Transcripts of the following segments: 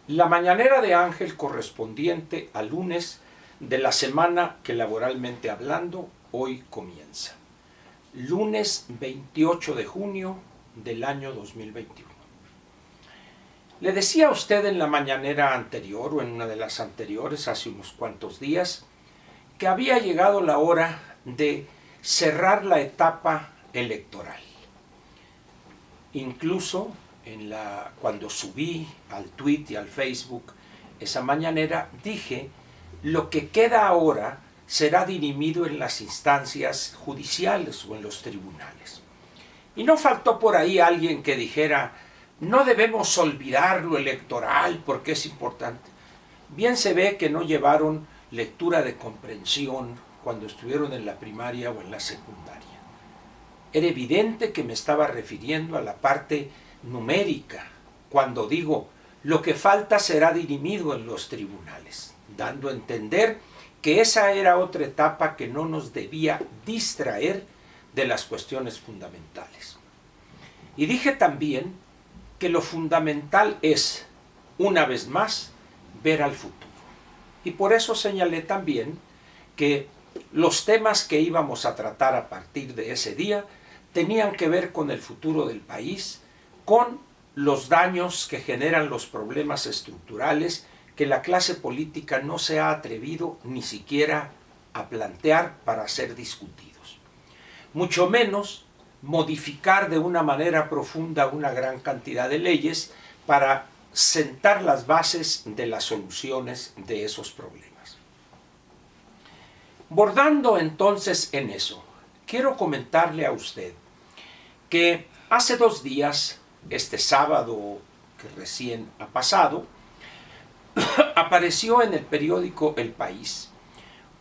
La mañanera de Ángel correspondiente al lunes de la semana que laboralmente hablando hoy comienza. Lunes 28 de junio del año 2021. Le decía a usted en la mañanera anterior o en una de las anteriores hace unos cuantos días que había llegado la hora de cerrar la etapa electoral. Incluso cuando subí al tweet y al Facebook esa mañanera, dije: lo que queda ahora será dirimido en las instancias judiciales o en los tribunales. Y no faltó por ahí alguien que dijera: no debemos olvidar lo electoral porque es importante. Bien se ve que no llevaron lectura de comprensión cuando estuvieron en la primaria o en la secundaria. Era evidente que me estaba refiriendo a la parte numérica, cuando digo lo que falta será dirimido en los tribunales, dando a entender que esa era otra etapa que no nos debía distraer de las cuestiones fundamentales. Y dije también que lo fundamental es, una vez más, ver al futuro. Y por eso señalé también que los temas que íbamos a tratar a partir de ese día tenían que ver con el futuro del país, con los daños que generan los problemas estructurales que la clase política no se ha atrevido ni siquiera a plantear para ser discutidos. Mucho menos modificar de una manera profunda una gran cantidad de leyes para sentar las bases de las soluciones de esos problemas. Bordando entonces en eso, quiero comentarle a usted que hace 2 días, este sábado que recién ha pasado, apareció en el periódico El País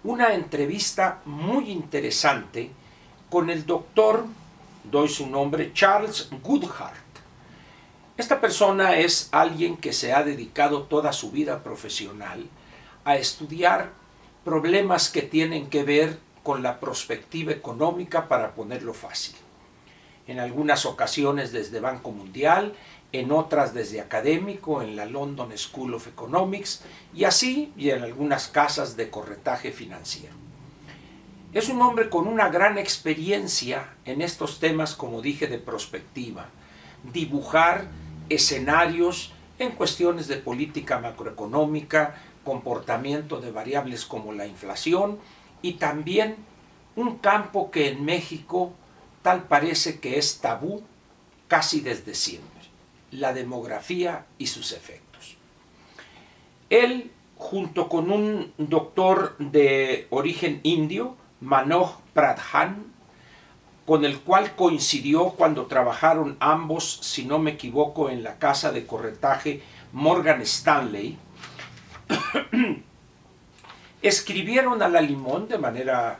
una entrevista muy interesante con el doctor, doy su nombre, Charles Goodhart. Esta persona es alguien que se ha dedicado toda su vida profesional a estudiar problemas que tienen que ver con la perspectiva económica, para ponerlo fácil. En algunas ocasiones desde Banco Mundial, en otras desde académico en la London School of Economics y así y en algunas casas de corretaje financiero. Es un hombre con una gran experiencia en estos temas, como dije, de prospectiva, dibujar escenarios en cuestiones de política macroeconómica, comportamiento de variables como la inflación y también un campo que en México tal parece que es tabú casi desde siempre: la demografía y sus efectos. Él, junto con un doctor de origen indio, Manoj Pradhan, con el cual coincidió cuando trabajaron ambos, si no me equivoco, en la casa de corretaje Morgan Stanley, escribieron a la limón de manera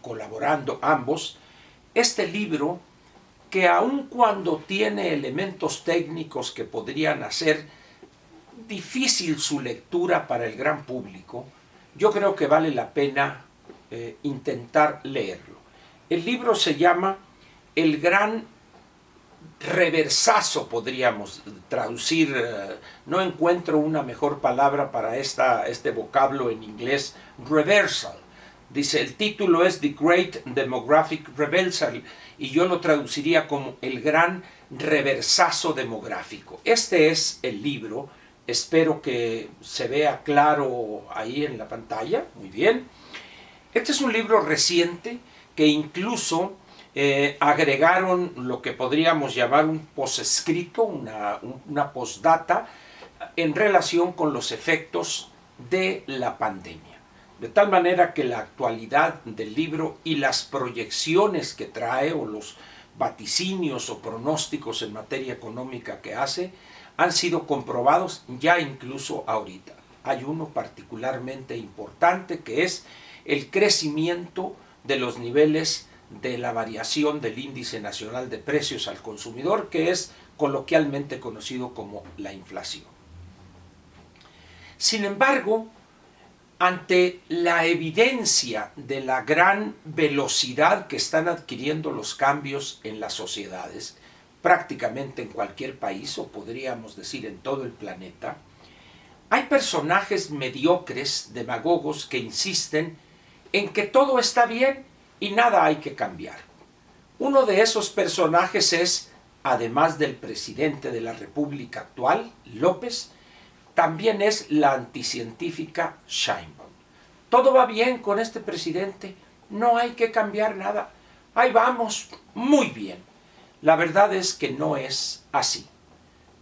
colaborando ambos este libro, que aun cuando tiene elementos técnicos que podrían hacer difícil su lectura para el gran público, yo creo que vale la pena intentar leerlo. El libro se llama El Gran Reversazo, podríamos traducir, no encuentro una mejor palabra para este vocablo en inglés, reversal. Dice, el título es The Great Demographic Reversal y yo lo traduciría como El Gran Reversazo Demográfico. Este es el libro, espero que se vea claro ahí en la pantalla, muy bien. Este es un libro reciente que incluso agregaron lo que podríamos llamar un posescrito, una postdata en relación con los efectos de la pandemia. De tal manera que la actualidad del libro y las proyecciones que trae o los vaticinios o pronósticos en materia económica que hace han sido comprobados ya incluso ahorita. Hay uno particularmente importante que es el crecimiento de los niveles de la variación del índice nacional de precios al consumidor, que es coloquialmente conocido como la inflación. Sin embargo, ante la evidencia de la gran velocidad que están adquiriendo los cambios en las sociedades, prácticamente en cualquier país, o podríamos decir en todo el planeta, hay personajes mediocres, demagogos, que insisten en que todo está bien y nada hay que cambiar. Uno de esos personajes es, además del presidente de la República actual, López, también es la anticientífica Sheinbaum. Todo va bien con este presidente, no hay que cambiar nada, ahí vamos, muy bien. La verdad es que no es así.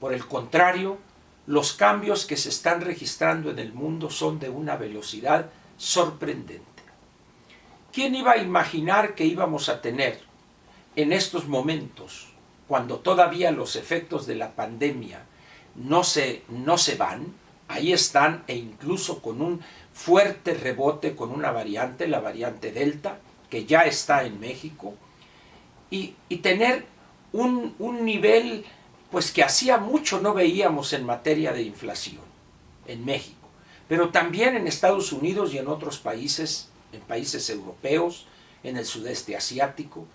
Por el contrario, los cambios que se están registrando en el mundo son de una velocidad sorprendente. ¿Quién iba a imaginar que íbamos a tener en estos momentos, cuando todavía los efectos de la pandemia no se van, ahí están, e incluso con un fuerte rebote con una variante, la variante Delta, que ya está en México, y tener un nivel pues que hacía mucho no veíamos en materia de inflación en México, pero también en Estados Unidos y en otros países, en países europeos, en el sudeste asiático,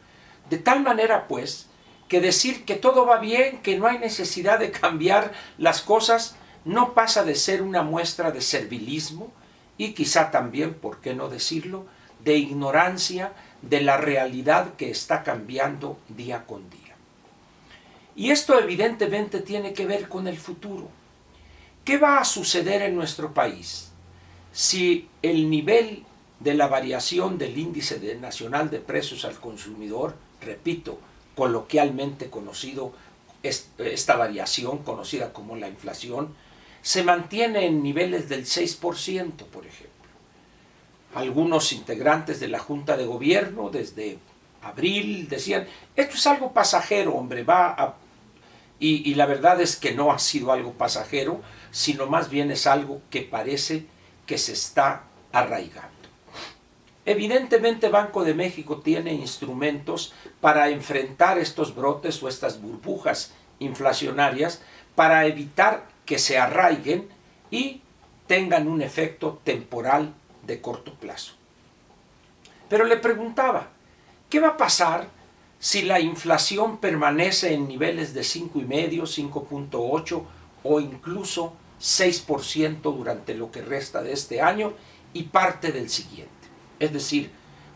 de tal manera pues que decir que todo va bien, que no hay necesidad de cambiar las cosas, no pasa de ser una muestra de servilismo y quizá también, ¿por qué no decirlo?, de ignorancia de la realidad que está cambiando día con día. Y esto evidentemente tiene que ver con el futuro. ¿Qué va a suceder en nuestro país si el nivel de la variación del índice nacional de precios al consumidor, repito, coloquialmente conocido, esta variación conocida como la inflación, se mantiene en niveles del 6%, por ejemplo? Algunos integrantes de la Junta de Gobierno desde abril decían, esto es algo pasajero, hombre, y la verdad es que no ha sido algo pasajero, sino más bien es algo que parece que se está arraigando. Evidentemente Banco de México tiene instrumentos para enfrentar estos brotes o estas burbujas inflacionarias para evitar que se arraiguen y tengan un efecto temporal de corto plazo. Pero le preguntaba, ¿qué va a pasar si la inflación permanece en niveles de 5,5, 5,8 o incluso 6% durante lo que resta de este año y parte del siguiente? Es decir,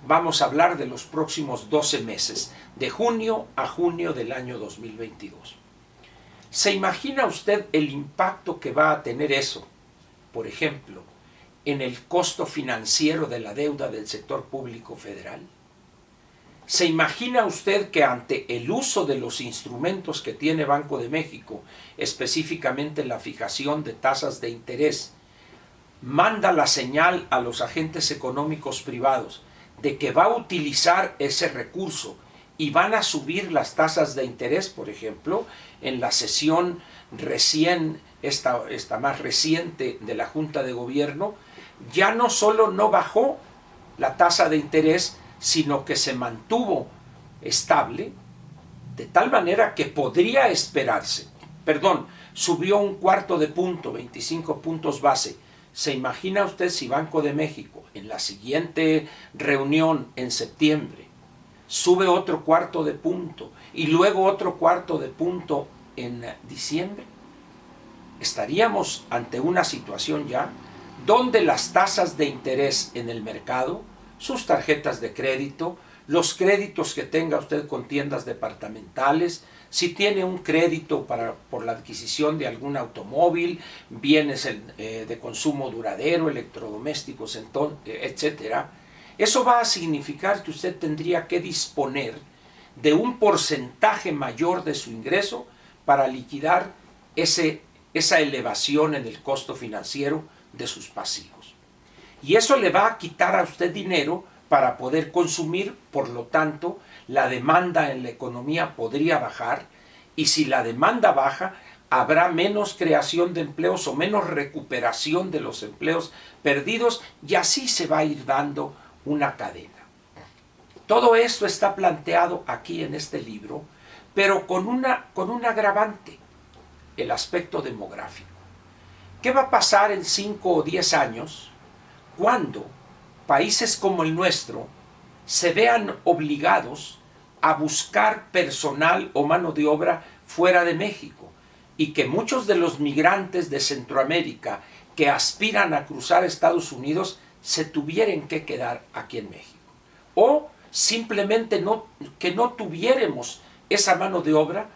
vamos a hablar de los próximos 12 meses, de junio a junio del año 2022. ¿Se imagina usted el impacto que va a tener eso, por ejemplo, en el costo financiero de la deuda del sector público federal? ¿Se imagina usted que ante el uso de los instrumentos que tiene Banco de México, específicamente la fijación de tasas de interés, manda la señal a los agentes económicos privados de que va a utilizar ese recurso y van a subir las tasas de interés? Por ejemplo, en la sesión esta más reciente de la Junta de Gobierno, ya no solo no bajó la tasa de interés, sino que se mantuvo estable, de tal manera que podría esperarse, subió 1/4 punto, 25 puntos base. ¿Se imagina usted si Banco de México en la siguiente reunión en septiembre sube otro 1/4 punto y luego otro 1/4 punto en diciembre? Estaríamos ante una situación ya donde las tasas de interés en el mercado, sus tarjetas de crédito, los créditos que tenga usted con tiendas departamentales, si tiene un crédito por la adquisición de algún automóvil, bienes de consumo duradero, electrodomésticos, etc., eso va a significar que usted tendría que disponer de un porcentaje mayor de su ingreso para liquidar esa elevación en el costo financiero de sus pasivos. Y eso le va a quitar a usted dinero para poder consumir, por lo tanto, la demanda en la economía podría bajar, y si la demanda baja, habrá menos creación de empleos o menos recuperación de los empleos perdidos, y así se va a ir dando una cadena. Todo esto está planteado aquí en este libro, pero con un agravante, el aspecto demográfico. ¿Qué va a pasar en 5 o 10 años cuando países como el nuestro se vean obligados a buscar personal o mano de obra fuera de México y que muchos de los migrantes de Centroamérica que aspiran a cruzar Estados Unidos se tuvieran que quedar aquí en México. O simplemente que no tuviéramos esa mano de obra,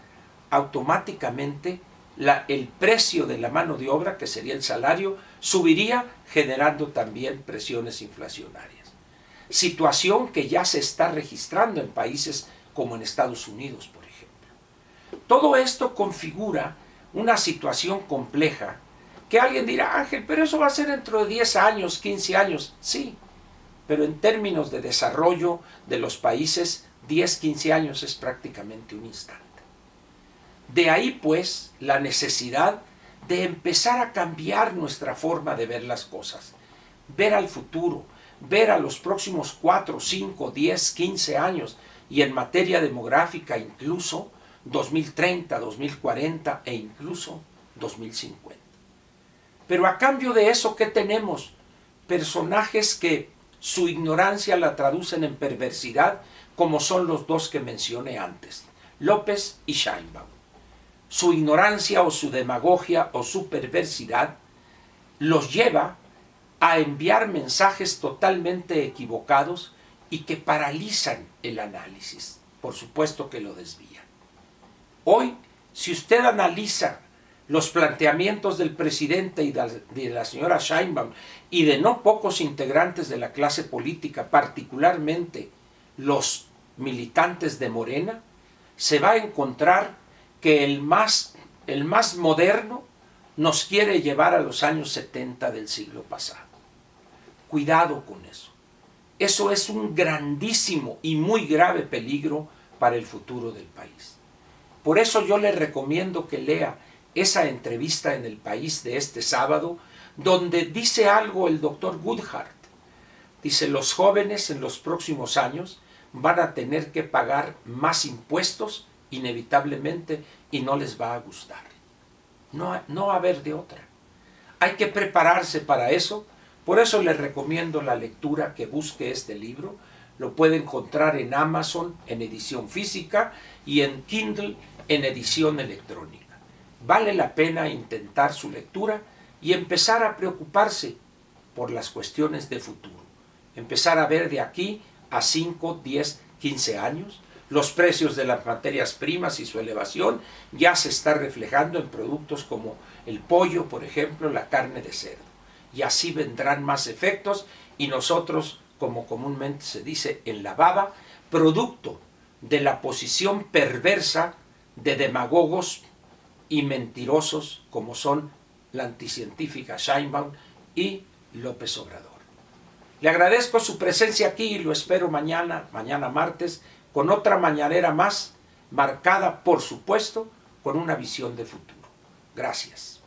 automáticamente el precio de la mano de obra, que sería el salario, subiría, generando también presiones inflacionarias. Situación que ya se está registrando en países como en Estados Unidos, por ejemplo. Todo esto configura una situación compleja que alguien dirá, Ángel, pero eso va a ser dentro de 10 años, 15 años. Sí, pero en términos de desarrollo de los países, 10, 15 años es prácticamente un instante. De ahí, pues, la necesidad de empezar a cambiar nuestra forma de ver las cosas, ver al futuro, ver a los próximos 4, 5, 10, 15 años, y en materia demográfica incluso 2030, 2040 e incluso 2050. Pero a cambio de eso, ¿qué tenemos? Personajes que su ignorancia la traducen en perversidad, como son los dos que mencioné antes, López y Sheinbaum. Su ignorancia o su demagogia o su perversidad los lleva a enviar mensajes totalmente equivocados y que paralizan el análisis. Por supuesto que lo desvían. Hoy, si usted analiza los planteamientos del presidente y de la señora Sheinbaum y de no pocos integrantes de la clase política, particularmente los militantes de Morena, se va a encontrar que el más moderno nos quiere llevar a los años 70 del siglo pasado. Cuidado con eso. Eso es un grandísimo y muy grave peligro para el futuro del país. Por eso yo le recomiendo que lea esa entrevista en El País de este sábado, donde dice algo el doctor Goodhart. Dice, los jóvenes en los próximos años van a tener que pagar más impuestos inevitablemente y no les va a gustar. No va a haber de otra. Hay que prepararse para eso. Por eso les recomiendo la lectura, que busque este libro. Lo puede encontrar en Amazon en edición física y en Kindle en edición electrónica. Vale la pena intentar su lectura y empezar a preocuparse por las cuestiones de futuro. Empezar a ver de aquí a 5, 10, 15 años. Los precios de las materias primas y su elevación ya se está reflejando en productos como el pollo, por ejemplo, la carne de cerdo. Y así vendrán más efectos y nosotros, como comúnmente se dice, en la baba, producto de la posición perversa de demagogos y mentirosos como son la anticientífica Sheinbaum y López Obrador. Le agradezco su presencia aquí y lo espero mañana martes, con otra mañanera más, marcada, por supuesto, con una visión de futuro. Gracias.